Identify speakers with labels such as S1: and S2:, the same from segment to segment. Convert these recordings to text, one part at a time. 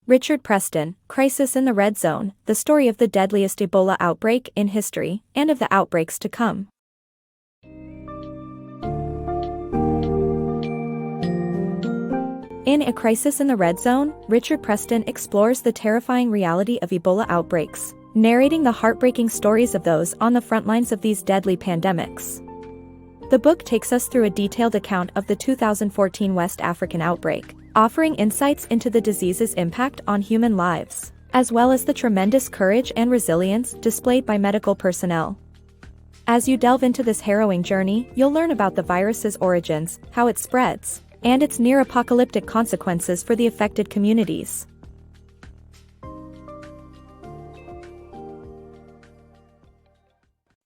S1: Richard Preston, Crisis in the Red Zone, the story of the deadliest Ebola outbreak in history, and of the outbreaks to come. In A Crisis in the Red Zone, Richard Preston explores the terrifying reality of Ebola outbreaks, narrating the heartbreaking stories of those on the front lines of these deadly pandemics. The book takes us through a detailed account of the 2014 West African outbreak, offering insights into the disease's impact on human lives, as well as the tremendous courage and resilience displayed by medical personnel. As you delve into this harrowing journey, you'll learn about the virus's origins, how it spreads, and its near-apocalyptic consequences for the affected communities.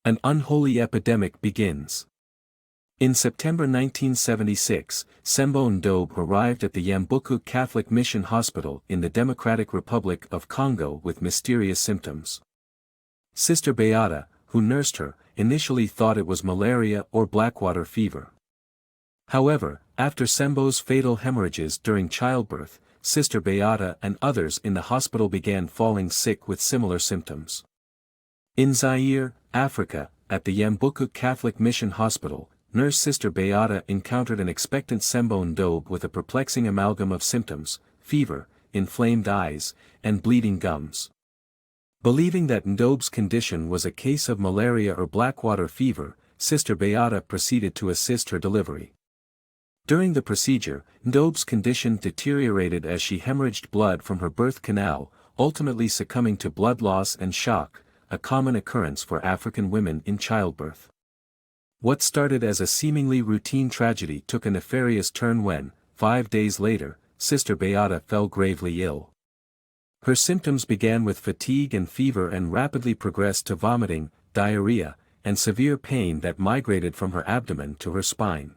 S2: An unholy epidemic begins. In September 1976, Sembo Ndobe arrived at the Yambuku Catholic Mission Hospital in the Democratic Republic of Congo with mysterious symptoms. Sister Beata, who nursed her, initially thought it was malaria or blackwater fever. However, after Sembo's fatal hemorrhages during childbirth, Sister Beata and others in the hospital began falling sick with similar symptoms. In Zaire, Africa, at the Yambuku Catholic Mission Hospital, Nurse Sister Beata encountered an expectant Sembo Ndobe with a perplexing amalgam of symptoms: fever, inflamed eyes, and bleeding gums. Believing that Ndobe's condition was a case of malaria or blackwater fever, Sister Beata proceeded to assist her delivery. During the procedure, Ndobe's condition deteriorated as she hemorrhaged blood from her birth canal, ultimately succumbing to blood loss and shock, a common occurrence for African women in childbirth. What started as a seemingly routine tragedy took a nefarious turn when, 5 days later, Sister Beata fell gravely ill. Her symptoms began with fatigue and fever and rapidly progressed to vomiting, diarrhea, and severe pain that migrated from her abdomen to her spine.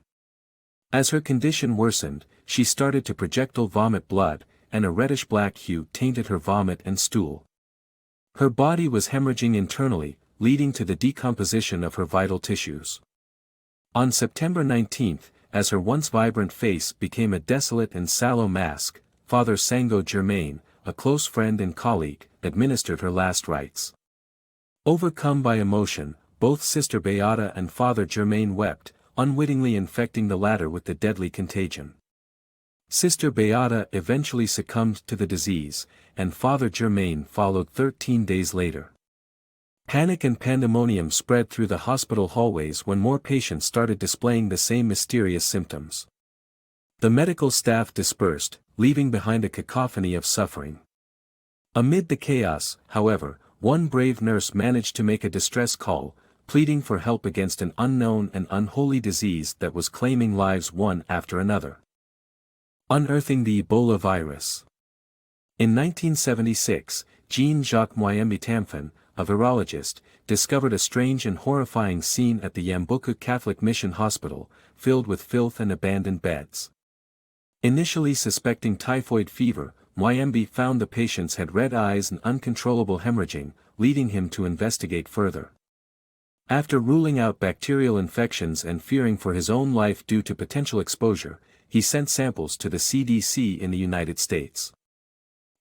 S2: As her condition worsened, she started to projectile vomit blood, and a reddish-black hue tainted her vomit and stool. Her body was hemorrhaging internally, leading to the decomposition of her vital tissues. On September 19, as her once vibrant face became a desolate and sallow mask, Father Sango Germain, a close friend and colleague, administered her last rites. Overcome by emotion, both Sister Beata and Father Germain wept, unwittingly infecting the latter with the deadly contagion. Sister Beata eventually succumbed to the disease, and Father Germain followed 13 days later. Panic and pandemonium spread through the hospital hallways when more patients started displaying the same mysterious symptoms. The medical staff dispersed, leaving behind a cacophony of suffering. Amid the chaos, however, one brave nurse managed to make a distress call, pleading for help against an unknown and unholy disease that was claiming lives one after another. Unearthing the Ebola virus. In 1976, Jean-Jacques Mwayembe Tamfin, a virologist, discovered a strange and horrifying scene at the Yambuku Catholic Mission Hospital, filled with filth and abandoned beds. Initially suspecting typhoid fever, Mwayembe found the patients had red eyes and uncontrollable hemorrhaging, leading him to investigate further. After ruling out bacterial infections and fearing for his own life due to potential exposure, he sent samples to the CDC in the United States.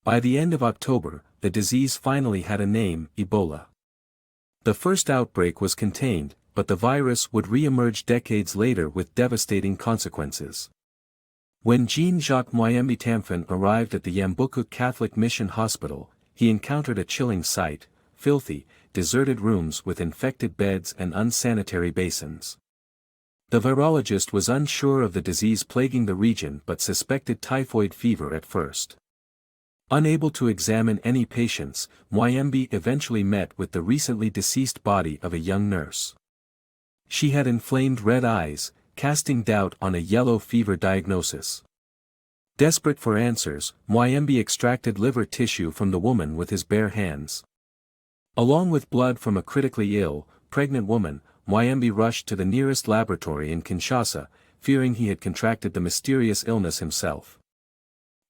S2: By the end of October, the disease finally had a name: Ebola. The first outbreak was contained, but the virus would re-emerge decades later with devastating consequences. When Jean-Jacques Mwayembe Tamfin arrived at the Yambuku Catholic Mission Hospital, he encountered a chilling sight: filthy, deserted rooms with infected beds and unsanitary basins. The virologist was unsure of the disease plaguing the region but suspected typhoid fever at first. Unable to examine any patients, Mwayembe eventually met with the recently deceased body of a young nurse. She had inflamed red eyes, casting doubt on a yellow fever diagnosis. Desperate for answers, Mwayembe extracted liver tissue from the woman with his bare hands. Along with blood from a critically ill, pregnant woman, Mwayembe rushed to the nearest laboratory in Kinshasa, fearing he had contracted the mysterious illness himself.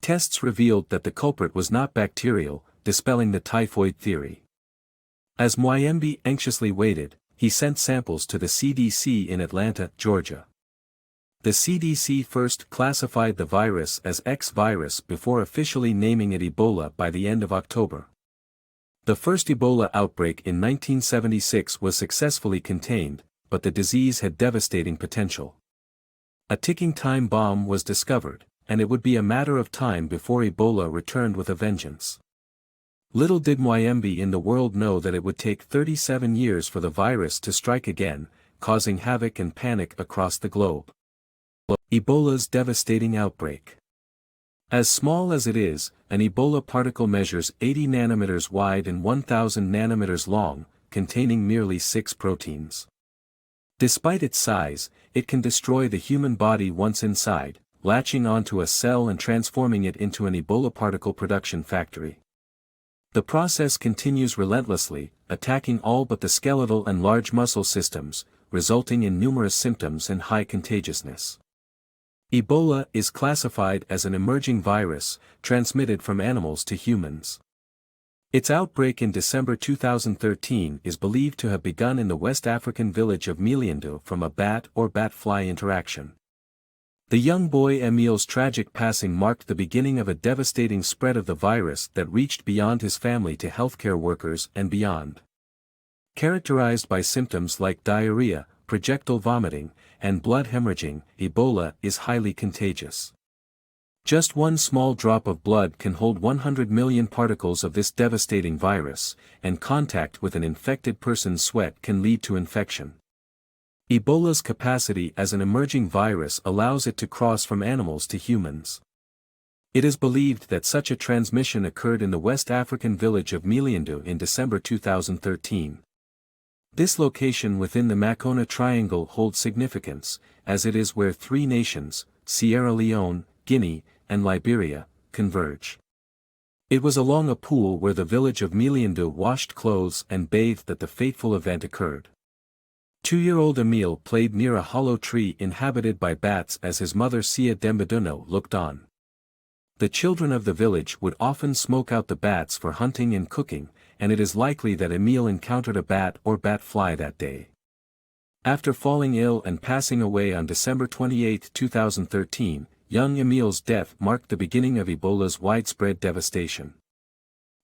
S2: Tests revealed that the culprit was not bacterial, dispelling the typhoid theory. As Mwayembe anxiously waited, he sent samples to the CDC in Atlanta, Georgia. The CDC first classified the virus as X virus before officially naming it Ebola by the end of October. The first Ebola outbreak in 1976 was successfully contained, but the disease had devastating potential. A ticking time bomb was discovered, and it would be a matter of time before Ebola returned with a vengeance. Little did Mwayembe in the world know that it would take 37 years for the virus to strike again, causing havoc and panic across the globe. Ebola's devastating outbreak. As small as it is, an Ebola particle measures 80 nanometers wide and 1,000 nanometers long, containing merely 6 proteins. Despite its size, it can destroy the human body once inside, latching onto a cell and transforming it into an Ebola particle production factory. The process continues relentlessly, attacking all but the skeletal and large muscle systems, resulting in numerous symptoms and high contagiousness. Ebola is classified as an emerging virus, transmitted from animals to humans. Its outbreak in December 2013 is believed to have begun in the West African village of Milindo from a bat or bat-fly interaction. The young boy Emil's tragic passing marked the beginning of a devastating spread of the virus that reached beyond his family to healthcare workers and beyond. Characterized by symptoms like diarrhea, projectile vomiting, and blood hemorrhaging, Ebola is highly contagious. Just one small drop of blood can hold 100 million particles of this devastating virus, and contact with an infected person's sweat can lead to infection. Ebola's capacity as an emerging virus allows it to cross from animals to humans. It is believed that such a transmission occurred in the West African village of Milindo in December 2013. This location within the Makona Triangle holds significance, as it is where 3 nations, Sierra Leone, Guinea, and Liberia, converge. It was along a pool where the village of Milindo washed clothes and bathed that the fateful event occurred. 2-year-old Emil played near a hollow tree inhabited by bats as his mother Sia Dembaduno looked on. The children of the village would often smoke out the bats for hunting and cooking, and it is likely that Emil encountered a bat or bat-fly that day. After falling ill and passing away on December 28, 2013, young Emil's death marked the beginning of Ebola's widespread devastation.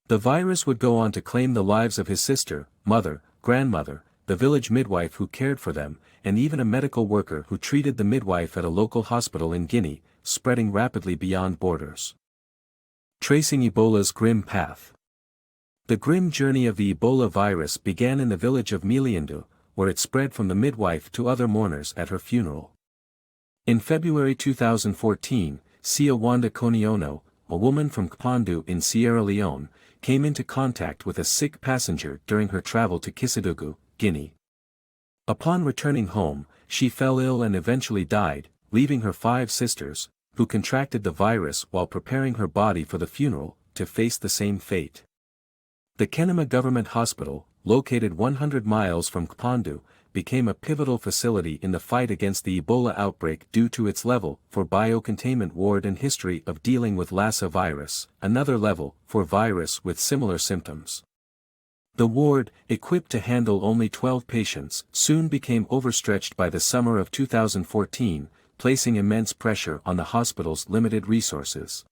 S2: The virus would go on to claim the lives of his sister, mother, grandmother, the village midwife who cared for them, and even a medical worker who treated the midwife at a local hospital in Guinea, spreading rapidly beyond borders. Tracing Ebola's grim path. The grim journey of the Ebola virus began in the village of Milindo, where it spread from the midwife to other mourners at her funeral. In February 2014, Sia Wanda Koniono, a woman from Kpandu in Sierra Leone, came into contact with a sick passenger during her travel to Kissidougou, Guinea. Upon returning home, she fell ill and eventually died, leaving her 5 sisters, who contracted the virus while preparing her body for the funeral, to face the same fate. The Kenema Government Hospital, located 100 miles from Kpandu, became a pivotal facility in the fight against the Ebola outbreak due to its level 4 biocontainment ward and history of dealing with Lassa virus, another level 4 virus with similar symptoms. The ward, equipped to handle only 12 patients, soon became overstretched by the summer of 2014, placing immense pressure on the hospital's limited resources.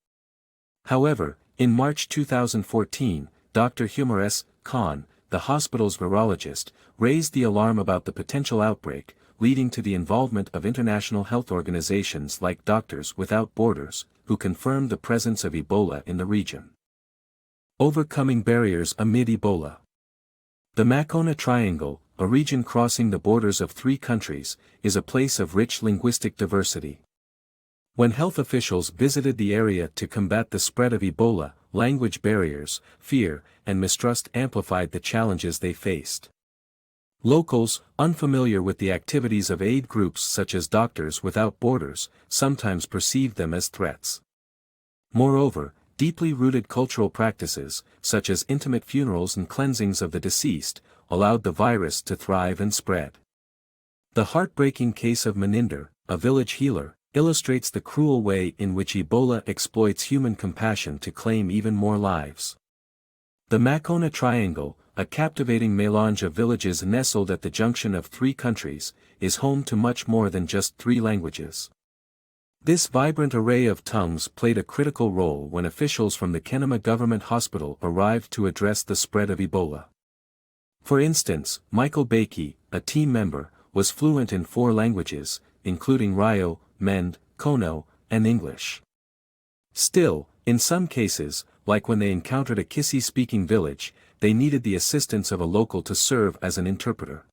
S2: However, in March 2014, Dr. Humares Khan, the hospital's virologist, raised the alarm about the potential outbreak, leading to the involvement of international health organizations like Doctors Without Borders, who confirmed the presence of Ebola in the region. Overcoming barriers amid Ebola. The Makona Triangle, a region crossing the borders of 3 countries, is a place of rich linguistic diversity. When health officials visited the area to combat the spread of Ebola, language barriers, fear, and mistrust amplified the challenges they faced. Locals, unfamiliar with the activities of aid groups such as Doctors Without Borders, sometimes perceived them as threats. Moreover, deeply rooted cultural practices, such as intimate funerals and cleansings of the deceased, allowed the virus to thrive and spread. The heartbreaking case of Maninder, a village healer, illustrates the cruel way in which Ebola exploits human compassion to claim even more lives. The Makona Triangle, a captivating melange of villages nestled at the junction of 3 countries, is home to much more than just 3 languages. This vibrant array of tongues played a critical role when officials from the Kenema Government Hospital arrived to address the spread of Ebola. For instance, Michael Bakey, a team member, was fluent in 4 languages, including Rio, Mend, Kono, and English. Still, in some cases, like when they encountered a Kissi-speaking village, they needed the assistance of a local to serve as an interpreter.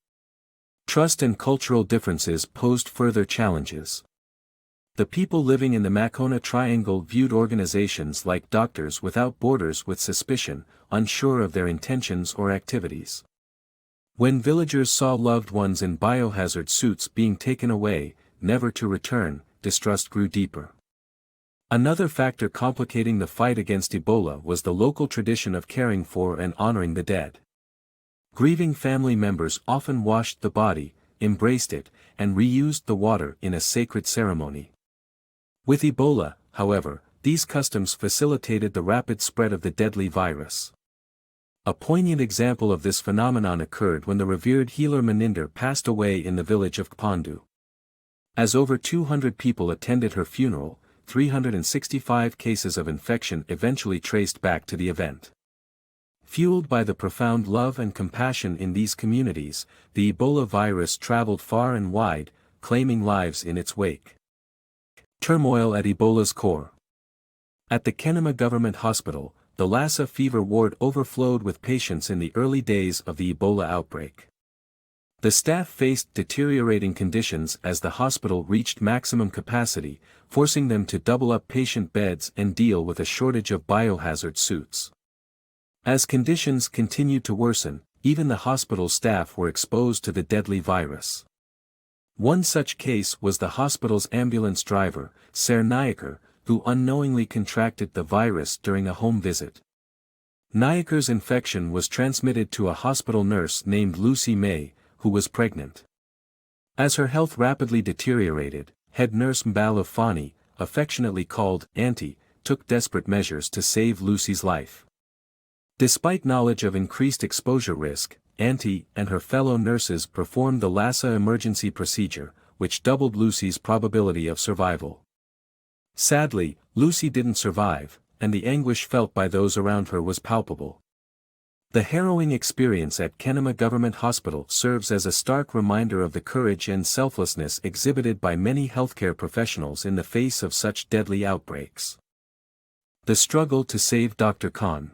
S2: Trust and cultural differences posed further challenges. The people living in the Makona Triangle viewed organizations like Doctors Without Borders with suspicion, unsure of their intentions or activities. When villagers saw loved ones in biohazard suits being taken away, never to return, distrust grew deeper. Another factor complicating the fight against Ebola was the local tradition of caring for and honoring the dead. Grieving family members often washed the body, embraced it, and reused the water in a sacred ceremony. With Ebola, however, these customs facilitated the rapid spread of the deadly virus. A poignant example of this phenomenon occurred when the revered healer Meninder passed away in the village of Kpandu. As over 200 people attended her funeral, 365 cases of infection eventually traced back to the event. Fueled by the profound love and compassion in these communities, the Ebola virus traveled far and wide, claiming lives in its wake. Turmoil at Ebola's core. At the Kenema Government Hospital, the Lassa fever ward overflowed with patients in the early days of the Ebola outbreak. The staff faced deteriorating conditions as the hospital reached maximum capacity, forcing them to double up patient beds and deal with a shortage of biohazard suits. As conditions continued to worsen, even the hospital staff were exposed to the deadly virus. One such case was the hospital's ambulance driver, Ser Nayakar, who unknowingly contracted the virus during a home visit. Nayakar's infection was transmitted to a hospital nurse named Lucy May, who was pregnant. As her health rapidly deteriorated, head nurse Mbalo Fani, affectionately called Auntie, took desperate measures to save Lucy's life. Despite knowledge of increased exposure risk, Auntie and her fellow nurses performed the Lassa emergency procedure, which doubled Lucy's probability of survival. Sadly, Lucy didn't survive, and the anguish felt by those around her was palpable. The harrowing experience at Kenema Government Hospital serves as a stark reminder of the courage and selflessness exhibited by many healthcare professionals in the face of such deadly outbreaks. The struggle to save Dr. Khan.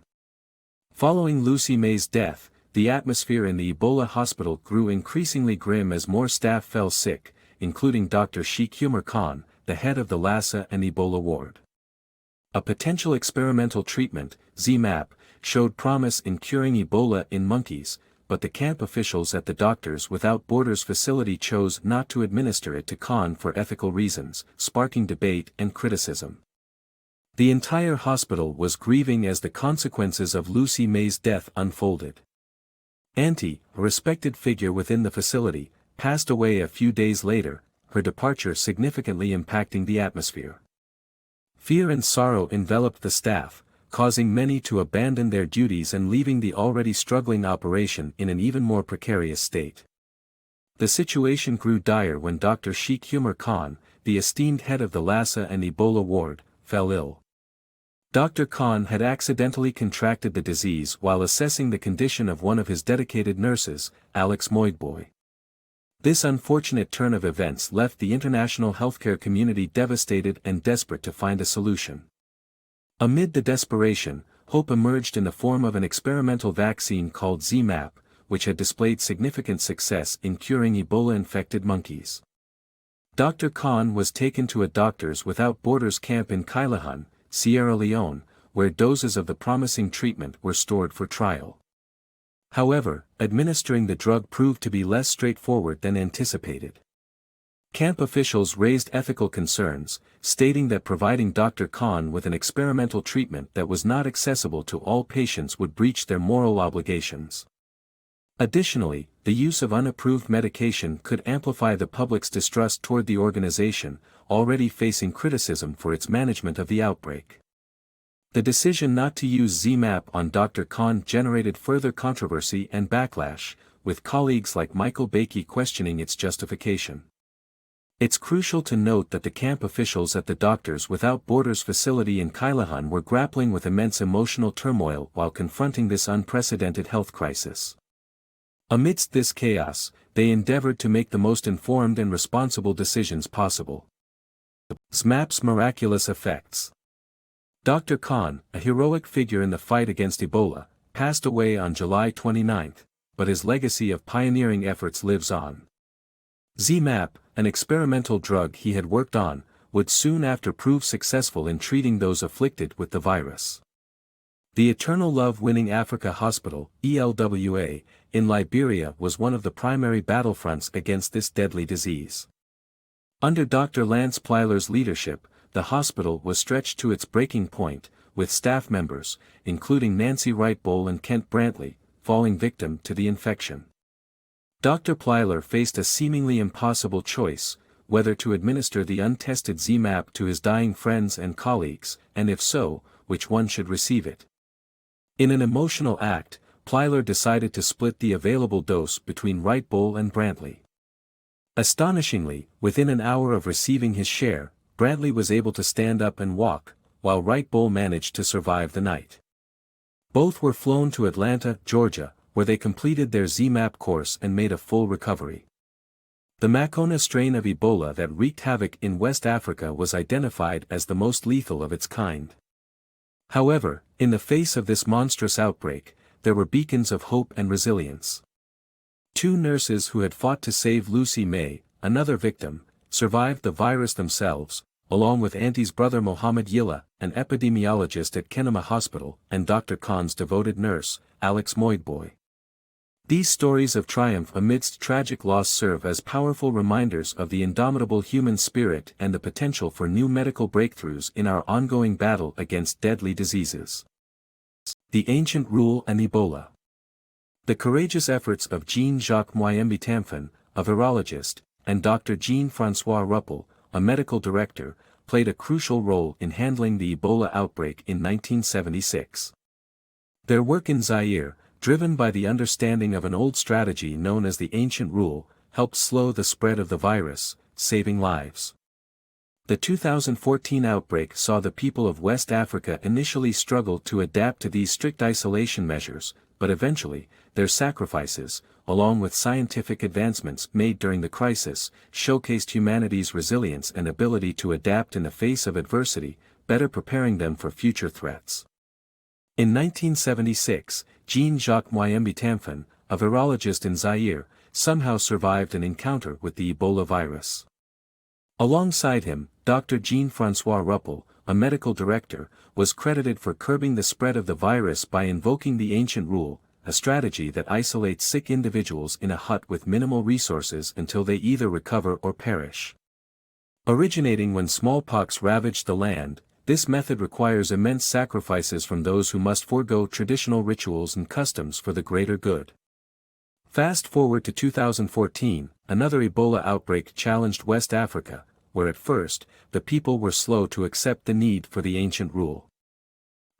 S2: Following Lucy May's death, the atmosphere in the Ebola hospital grew increasingly grim as more staff fell sick, including Dr. Sheikh Humar Khan, the head of the Lassa and Ebola ward. A potential experimental treatment, ZMapp, showed promise in curing Ebola in monkeys, but the camp officials at the Doctors Without Borders facility chose not to administer it to Khan for ethical reasons, sparking debate and criticism. The entire hospital was grieving as the consequences of Lucy May's death unfolded. Auntie, a respected figure within the facility, passed away a few days later, her departure significantly impacting the atmosphere. Fear and sorrow enveloped the staff, causing many to abandon their duties and leaving the already struggling operation in an even more precarious state. The situation grew dire when Dr. Sheikh Humar Khan, the esteemed head of the Lassa and Ebola ward, fell ill. Dr. Khan had accidentally contracted the disease while assessing the condition of one of his dedicated nurses, Alex Moidboy. This unfortunate turn of events left the international healthcare community devastated and desperate to find a solution. Amid the desperation, hope emerged in the form of an experimental vaccine called ZMapp, which had displayed significant success in curing Ebola-infected monkeys. Dr. Khan was taken to a Doctors Without Borders camp in Kailahan, Sierra Leone, where doses of the promising treatment were stored for trial. However, administering the drug proved to be less straightforward than anticipated. Camp officials raised ethical concerns, stating that providing Dr. Khan with an experimental treatment that was not accessible to all patients would breach their moral obligations. Additionally, the use of unapproved medication could amplify the public's distrust toward the organization, already facing criticism for its management of the outbreak. The decision not to use ZMapp on Dr. Khan generated further controversy and backlash, with colleagues like Michael Bakey questioning its justification. It's crucial to note that the camp officials at the Doctors Without Borders facility in Kailahan were grappling with immense emotional turmoil while confronting this unprecedented health crisis. Amidst this chaos, they endeavored to make the most informed and responsible decisions possible. ZMapp's miraculous effects. Dr. Khan, a heroic figure in the fight against Ebola, passed away on July 29, but his legacy of pioneering efforts lives on. ZMapp, an experimental drug he had worked on, would soon after prove successful in treating those afflicted with the virus. The Eternal Love-Winning Africa Hospital, ELWA, in Liberia was one of the primary battlefronts against this deadly disease. Under Dr. Lance Plyler's leadership, the hospital was stretched to its breaking point, with staff members, including Nancy Wright-Bowl and Kent Brantley, falling victim to the infection. Dr. Plyler faced a seemingly impossible choice, whether to administer the untested ZMapp to his dying friends and colleagues, and if so, which one should receive it. In an emotional act, Plyler decided to split the available dose between Wright-Bowl and Brantley. Astonishingly, within an hour of receiving his share, Brantley was able to stand up and walk, while Wright-Bowl managed to survive the night. Both were flown to Atlanta, Georgia, where they completed their ZMapp course and made a full recovery. The Makona strain of Ebola that wreaked havoc in West Africa was identified as the most lethal of its kind. However, in the face of this monstrous outbreak, there were beacons of hope and resilience. 2 nurses who had fought to save Lucy May, another victim, survived the virus themselves, along with Auntie's brother Mohammed Yilla, an epidemiologist at Kenema Hospital, and Dr. Khan's devoted nurse, Alex Moidboy. These stories of triumph amidst tragic loss serve as powerful reminders of the indomitable human spirit and the potential for new medical breakthroughs in our ongoing battle against deadly diseases. The Ancient Rule and Ebola. The courageous efforts of Jean-Jacques Muyembe-Tamphon, a virologist, and Dr. Jean-François Ruppel, a medical director, played a crucial role in handling the Ebola outbreak in 1976. Their work in Zaire, driven by the understanding of an old strategy known as the Ancient Rule, helped slow the spread of the virus, saving lives. The 2014 outbreak saw the people of West Africa initially struggle to adapt to these strict isolation measures, but eventually, their sacrifices, along with scientific advancements made during the crisis, showcased humanity's resilience and ability to adapt in the face of adversity, better preparing them for future threats. In 1976, Jean-Jacques Muyembe-Tamphon, a virologist in Zaire, somehow survived an encounter with the Ebola virus. Alongside him, Dr. Jean-François Ruppel, a medical director, was credited for curbing the spread of the virus by invoking the Ancient Rule, a strategy that isolates sick individuals in a hut with minimal resources until they either recover or perish. Originating when smallpox ravaged the land, this method requires immense sacrifices from those who must forego traditional rituals and customs for the greater good. Fast forward to 2014, another Ebola outbreak challenged West Africa, where at first, the people were slow to accept the need for the Ancient Rule.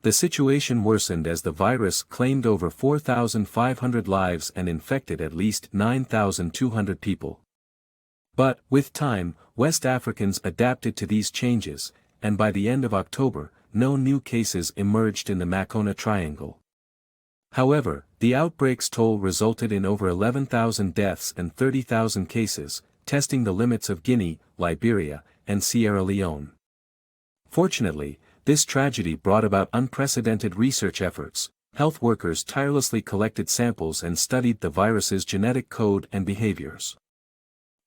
S2: The situation worsened as the virus claimed over 4,500 lives and infected at least 9,200 people. But, with time, West Africans adapted to these changes, and by the end of October, no new cases emerged in the Makona Triangle. However, the outbreak's toll resulted in over 11,000 deaths and 30,000 cases, testing the limits of Guinea, Liberia, and Sierra Leone. Fortunately, this tragedy brought about unprecedented research efforts. Health workers tirelessly collected samples and studied the virus's genetic code and behaviors.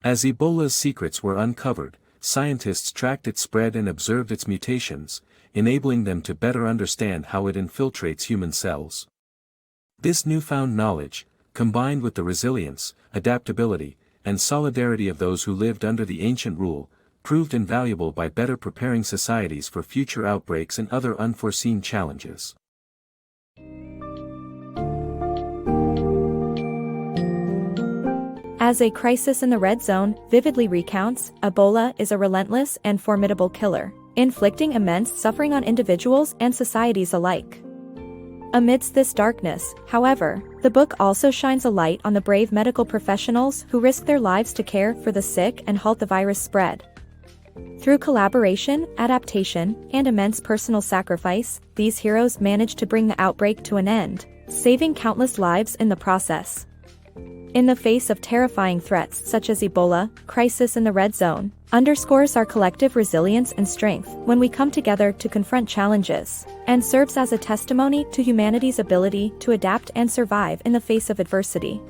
S2: As Ebola's secrets were uncovered, scientists tracked its spread and observed its mutations, enabling them to better understand how it infiltrates human cells. This newfound knowledge, combined with the resilience, adaptability, and solidarity of those who lived under the Ancient Rule, proved invaluable by better preparing societies for future outbreaks and other unforeseen challenges.
S1: As A Crisis in the Red Zone vividly recounts, Ebola is a relentless and formidable killer, inflicting immense suffering on individuals and societies alike. Amidst this darkness, however, the book also shines a light on the brave medical professionals who risk their lives to care for the sick and halt the virus spread. Through collaboration, adaptation, and immense personal sacrifice, these heroes managed to bring the outbreak to an end, saving countless lives in the process. In the face of terrifying threats such as Ebola, crisis in the red zone, underscores our collective resilience and strength when we come together to confront challenges, and serves as a testimony to humanity's ability to adapt and survive in the face of adversity.